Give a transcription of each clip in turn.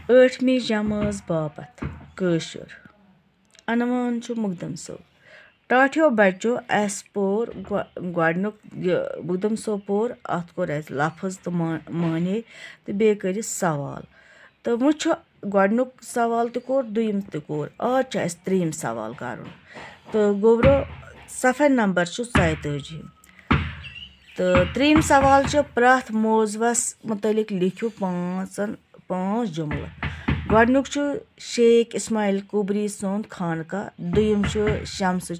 ٲٹھمہِ جمٲژ باپتھ کٲشُر عنوان چھُ مخدم صٲب ٹاٹھیو بچو اَسہِ پوٚر گۄڈنیُک یہِ مخدم صٲب پوٚر اَتھ کوٚر اَسہِ لفظ تہٕ معنے تہٕ بیٚیہِ کٔرِس سوال تہٕ وۄنۍ چھُ گۄڈنیُک سوال تہِ کوٚر دوٚیِم تہِ کوٚر آز چھُ اَسہِ ترٛیٚیِم سوال کَرُن تہٕ گوٚبرو صفحہ نمبر چھُ 42 تہٕ ترٛیٚیِم سوال چھُ پرٛٮ۪تھ موضوٗعس متعلق لیکھِو پانٛژھ جملہٕ گۄڈنیُک چھُ شیخ اسماعیل قُبری سُنٛد خانقاہ دوٚیِم چھُ شمسہٕ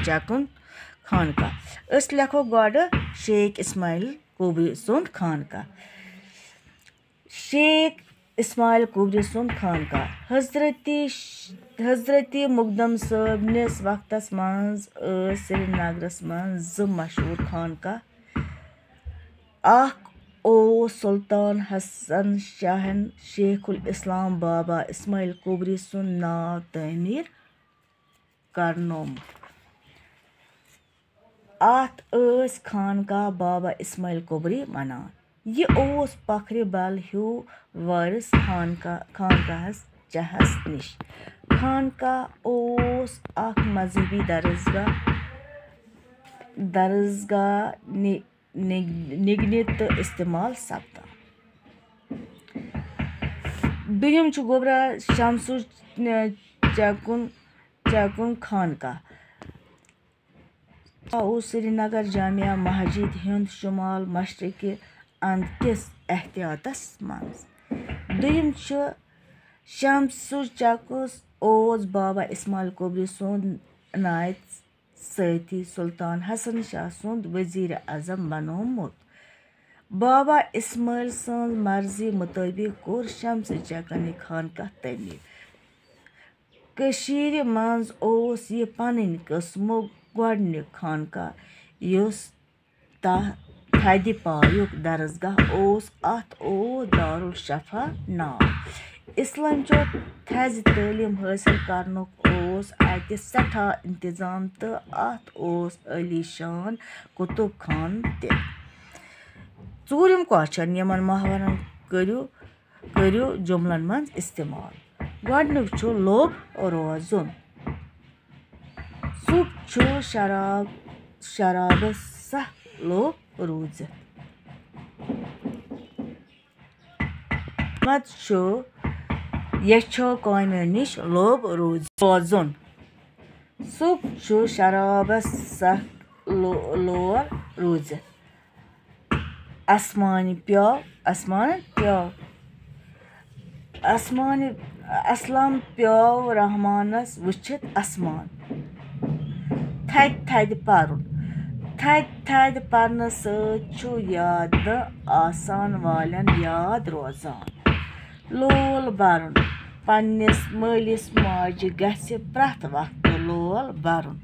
چکُن خانقاہ أسۍ لیکھو گۄڈٕ شیخ اسماعیل قُبری سُنٛد خانقاہ شیخ اسماعیل قُبری سُنٛد خانقاہ حضرتِ مخدم صٲبنِس وقتس منٛز ٲسۍ سرینگرس منٛز 2 مشہوٗر خانقاہ اکھ اوس سُلطان حسن شاہن شیخ الاسلام بابا اسماعیل قُبری سُنٛد ناو تعمیٖر کرنومُت اَتھ ٲسۍ خانقاہ بابا اسماعیل قُبری ونان یہِ اوس پکھرِ بل ہیوٗ وٲرِس خانقاہس چہس نِش خانقاہ اوس اکھ مذہبی درسگاہ نِگنہِ تہٕ استعمال سپدان دوٚیِم چھُ گوٚبرا شمسُ چکُن خانقاہ اوس سرینگر جامع مسجد ہُنٛد شُمال مشرقہِ اندٕ کِس احتِیاطس منٛز دوٚیِم چھُ شمسُ چکس اوس بابا اسماعیل قُبری سُنٛد عنایت سۭتی سُلطان حسن شاہ سُنٛد ؤزیٖرِ اعظم بنومُت بابا اسماعیل سٕنٛز مرضی مُطٲبِق کوٚر شمسُ چکن یہِ خانقاہ تعمیٖر کٔشیٖرِ منٛز اوس یہِ پنٕنۍ قٕسمُک گۄڈنیُک خانقاہ یُس تھدِ پایُک درسگاہ اوس اَتھ اوس دارالشفا ناو اسلامچو تھزِ تعلیٖم حٲصِل کرنُک اوس اَتہِ سٮ۪ٹھاہ انتظام تہٕ اَتھ اوس عٲلی شان کُتُب خانہٕ تہِ ژوٗرِم کوسچن یِمن محاورن کٔرِو جملن منٛز استعمال گۄڈنیُک چھُ لوٚب روزُن سُہ چھُ شرابس سخ لوٚب روٗزِتھ چھُ یَچھو کامیو نِش لوٚب روزُن سُہ چھُ شرابس سخ لور روٗزِتھ اسلام پیوٚو رحمانس وٕچھِتھ اسمان تھدِ پرُن تھدِ پرنہٕ سۭتۍ چھُ یادٕ آسان والٮ۪ن یاد روزان لول برُن پننِس مٲلِس ماجہِ گژھِ پرٛٮ۪تھ وقتہٕ لول برُن